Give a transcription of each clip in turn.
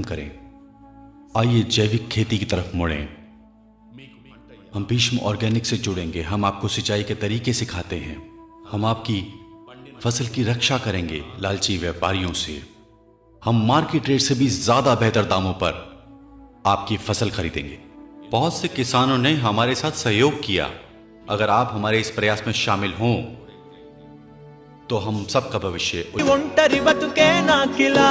करें। आइए जैविक खेती की तरफ मुड़ें। हम भीष्म ऑर्गेनिक से जुड़ेंगे। हम आपको सिंचाई के तरीके सिखाते हैं। हम आपकी फसल की रक्षा करेंगे लालची व्यापारियों से। हम मार्केट रेट से भी ज्यादा बेहतर दामों पर आपकी फसल खरीदेंगे। बहुत से किसानों ने हमारे साथ सहयोग किया। अगर आप हमारे इस प्रयास में शामिल हों तो हम सबका भविष्य ఒంటరి బతుకే నాకిలా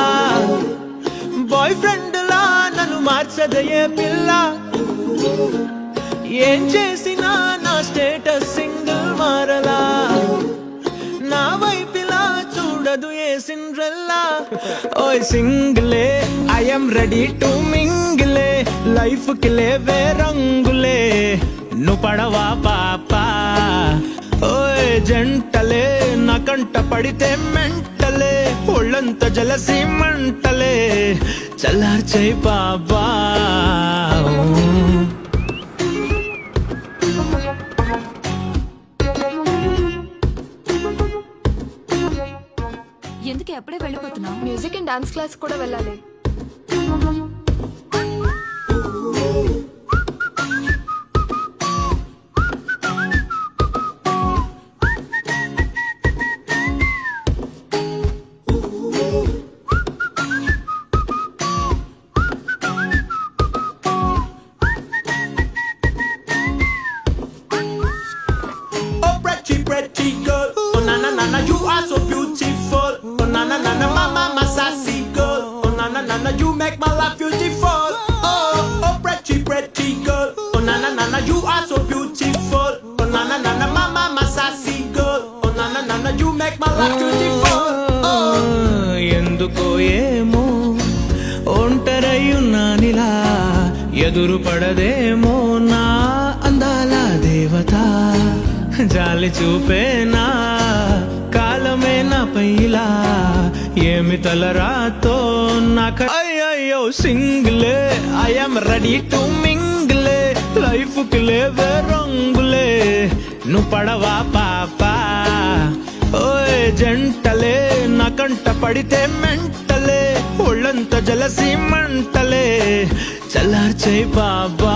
బాయ్ ఫ్రెండ్ లా నన్ను మార్చదయే పిల్ల ఏం చేసినా నా స్టేటస్ సింగిల్ మారలా నా వైపిలా చూడదు ఏ సిండ్రెల్లా ఓయ్ సింగిలే ఐ యామ్ రెడీ టు మింగిలే లైఫ్ కి లేవే రంగులే నువ్వు పడవా పాపా ఓయ్ జంటలే నా కంట పడితే మెంటలే ఒళ్ళంత జలసి మంటలే చల్లార్చై బాబా ఎందుకు ఎప్పుడే వెళ్ళిపోతున్నావు? మ్యూజిక్ అండ్ డాన్స్ క్లాస్ కూడా వెళ్ళాలి. Pretty girl, oh na na na na, you are so beautiful. Oh na na na na, mama, my sassy girl. Oh na na na na, you make my life beautiful. Oh pretty girl, oh na na na na, you are so beautiful. Oh na na na na, mama, my sassy girl. Oh na na na na, you make my life beautiful. ఎందుకో ఏమో ఒంటరయ్యున్నానిలా ఎదురు పడదేమో నా అందాల దేవత జాలి చూపేనా కాలమే నాపై ఇలా ఏమి తలరాతో నాకు అయ్యో సింగిలే ఐ యామ్ రెడీ టు మింగిలే లైఫ్ కి లేవే రంగులే నువ్వు పడవా పాపా ఓయ్ జంటలే నా కంట పడితే మెంటలే ఒళ్ళంత జలసి మంటలే చల్లార్చై బాబా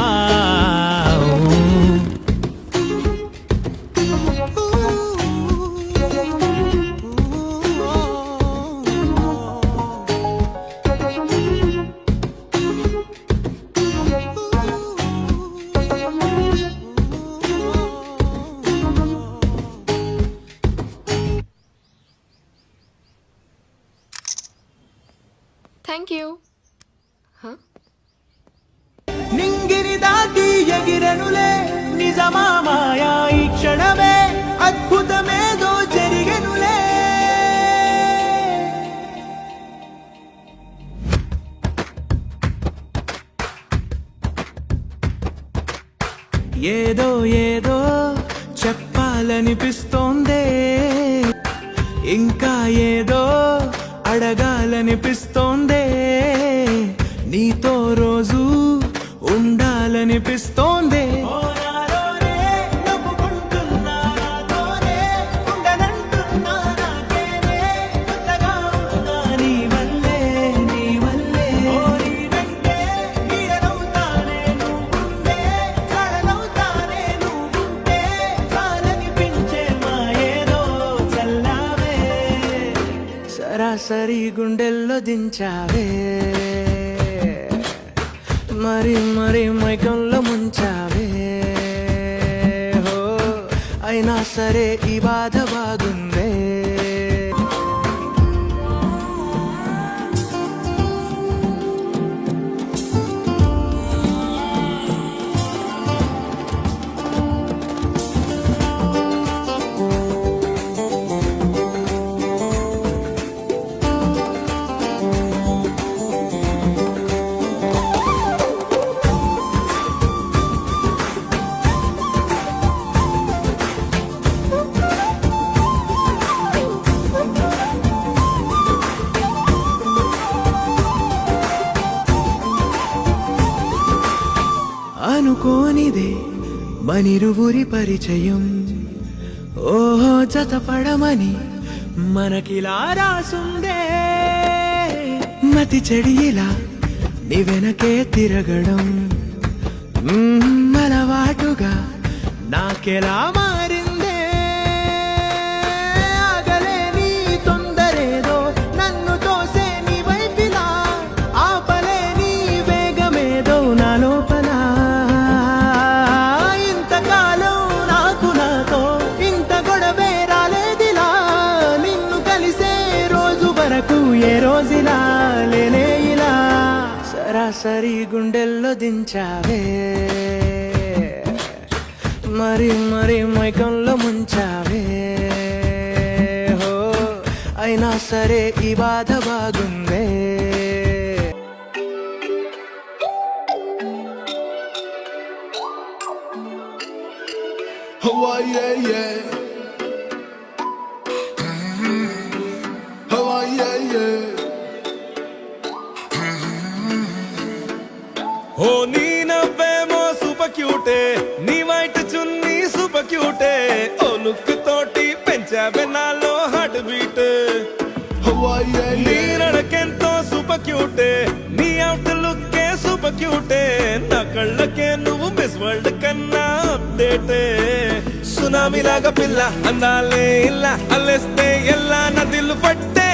థ్యాంక్ యూ. నింగిని దాటి ఎగిరెనులే నిజమా మాయా ఈ క్షణమే అద్భుతమేదో జరిగెనులే ఏదో ఏదో చెప్పాలనిపిస్తోందే ఇంకా ఏదో అడగాలనిపిస్తోందే నీతో రోజు ఉండాలనిపిస్తోందే సరాసరి గుండెల్లో దించావే మరి మరి మైకంలో ముంచావే హో అయినా సరే ఈ బాధ బాగుందే అనుకోనిదే మనిరువురి పరిచయం ఓహో జతపడమని మనకిలా రాసుందే మతి చెడి ఇలా నీ వెనకే తిరగడం అలవాటుగా నాకెలా మారిందే ఆగలేని తొందరేదో నన్ను తోసే నీ వైపిలా ఆపలేని వేగమేదో నా లోపల ఇంతకాలం నాకు నాతో ఇంత గొడవే రాలేదిలా నిన్ను కలిసే రోజు వరకు ఏ రోజులా లేనే ఇలా సరాసరి గుండెల్లో దించావే మరి మరి మైకంలో ముంచావే హో అయినా సరే ఈ బాధ బాగుందే ఓ నీ నవ్వేమో సూపర్ క్యూటే నీ వైట్ చున్నీ సూపర్ క్యూటే ఓ లుక్ తోటి పెంచావే నాలో హార్ట్ బీట్ నీ నడకెంతో సూపర్ క్యూటే నీ అవుట్ లుక్కే సూపర్ క్యూటే నా కళ్ళకే నువ్వు మిస్ వరల్డ్ కన్నా అప్డేటే సునామీలాగా పిల్ల అందాలే ఇలా అల్లేస్తే ఎల్లా నదిలు పట్టే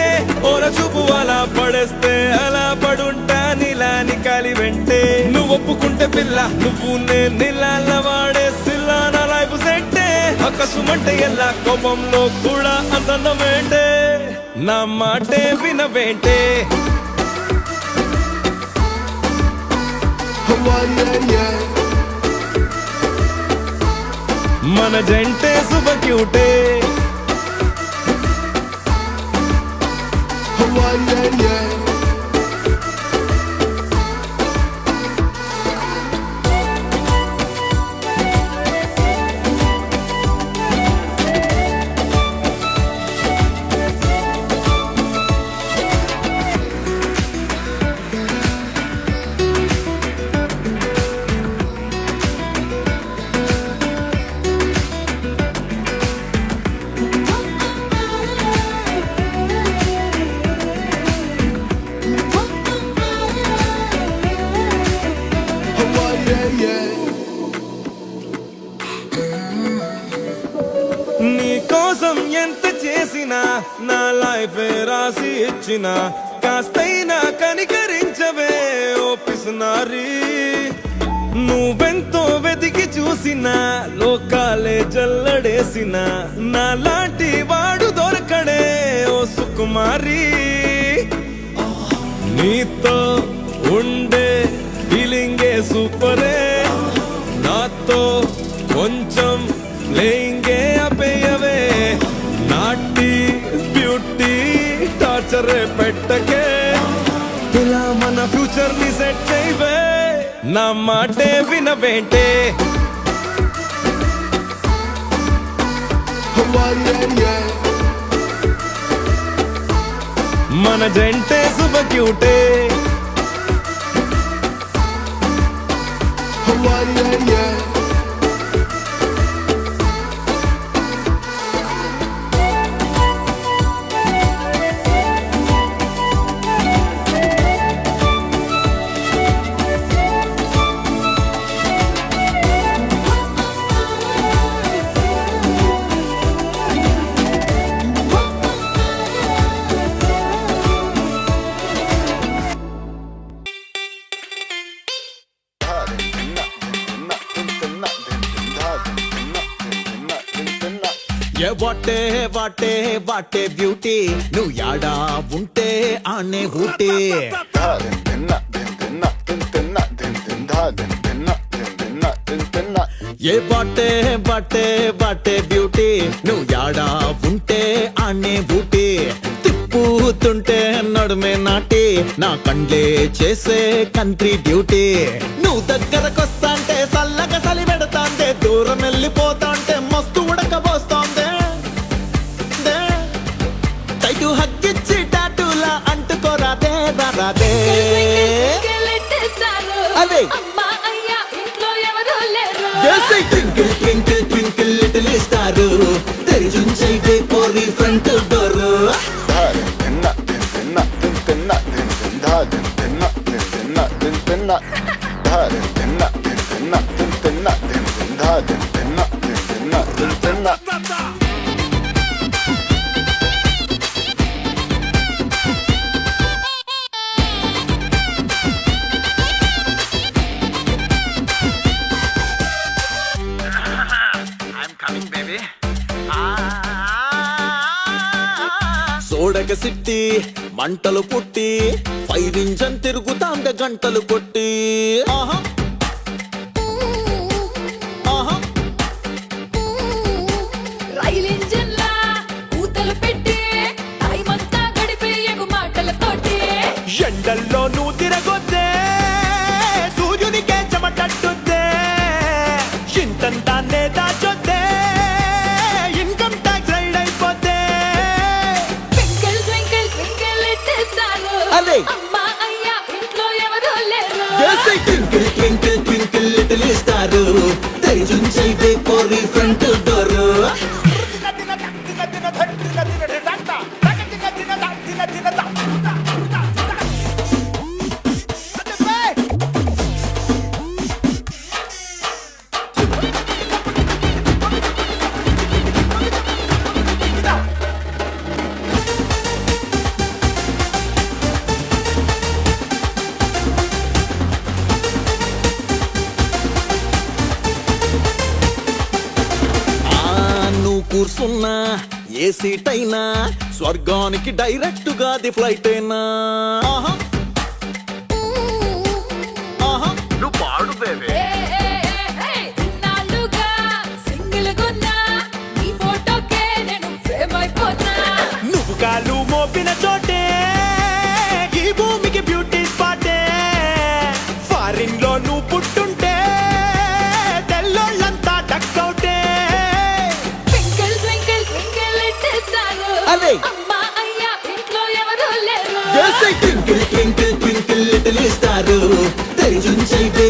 ఓర చూపు అలా పడేస్తే అలా పడుంటా నీలాని కాలి వెంటే నువ్వు ఒప్పుకుంటే పిల్ల నువ్వు నీళ్ళ వాడే సిల్లా నా లైఫ్ సెట్టే అకసుమంటే ఎల్లా కోపంలో కూడా అంతేంటే నా మాటే వినవేంటే మన జంటే సూపర్ క్యూటే నీ కోసం ఎంత చేసినా నా లైఫ్ రాసి ఇచ్చిన కాస్తైనా కనికరించవే ఓ పిసునారి నువ్వెంతో వెతికి చూసిన లోకాలే జల్లడేసిన నా లాంటి వాడు దొరకడే ఓ సుకుమారి నీతో ఉండే ఫీలింగే సూపరే నాతో కొంచెం ప్లేయింగే అపేయవే నాటి బ్యూటీ టార్చర్ పెట్టకే ఇలా మన ఫ్యూచర్ ని సెట్ చేయవే నా మాటే వినవేంటే మన జంటే సూపర్ క్యూటే వాటే వాటే వాటే బ్యూటీ నువ్వు యాడా ఉంటే ఆనే ఊటే ఏ వాటే వాటే వాటే బ్యూటీ నువ్వు యాడా ఉంటే ఆనే ఊటే తిప్పుతుంటే నడుమే నాటి నా కండ్లే చేసే కంట్రీ డ్యూటీ నువ్వు దగ్గరకొస్తాంటే సల్లగా సలి పెడతాంటే దూరం వెళ్ళిపోతాంటే మస్తు ఉడకబోస్తాందే టైటు హగ్గిచ్చి టాటూలా అంటుకోరాదే రాదే అదే twinkle twinkle twinkle little star తెరిచుంచైతే పోరి ఫ్రంట్ డోర్ తిన్న దిన్ తిన్న దిన్ తిన్న దిన్ తిన్న దిన్ తిన్న దిన్ తిన్న దిన్ తిన్న దిన్ తిన్న సోడక సిట్టి మంటలు పుట్టి ఫైర్ ఇంజన్ తిరుగుతాంగ గంటలు కొట్టి ఆహా ఆహా రైల్ ఇంజిన్ లా ఊతలు పెట్టి టైం అంతా గడిపే ఎగు మాటలతోటి ఎండల్లో నువ్వు తిరగొద్దే సూర్యునికే చెమటట్టుద్దే ఇంతంతానే దాచొద్దే ఇన్కమ్ ట్యాక్స్ రైడ్ అయిపోతే twinkle twinkle twinkle little star అరే! అమ్మా అయ్యా ఇంట్లో ఎవరు లేరు twinkle twinkle twinkle little star తెరిచుంచైతే పోరి ఫ్రంట్ డోర్ నువ్వు కూర్చున్నా ఏ సీట్ అయినా స్వర్గానికి డైరెక్ట్ గా ది ఫ్లైట్ అయినా ఆహా ఆహా నువ్వు పాడు బేబీ ఇన్నాళ్ళుగా సింగిల్ గున్నా నీ ఫోటోకే నేను ఫేమ్ అయిపోతా నువ్వు కాలు మోపిన చోటే ఈ భూమికి బ్యూటీ స్పాటే ఫారిన్ లో నువ్వు పుట్టుంటే తెల్లోళ్ళంతా డక్కౌటే twinkle twinkle twinkle little star అరే! అమ్మా అయ్యా ఇంట్లో ఎవరు లేరు twinkle twinkle twinkle little star తెరిచుంచైతే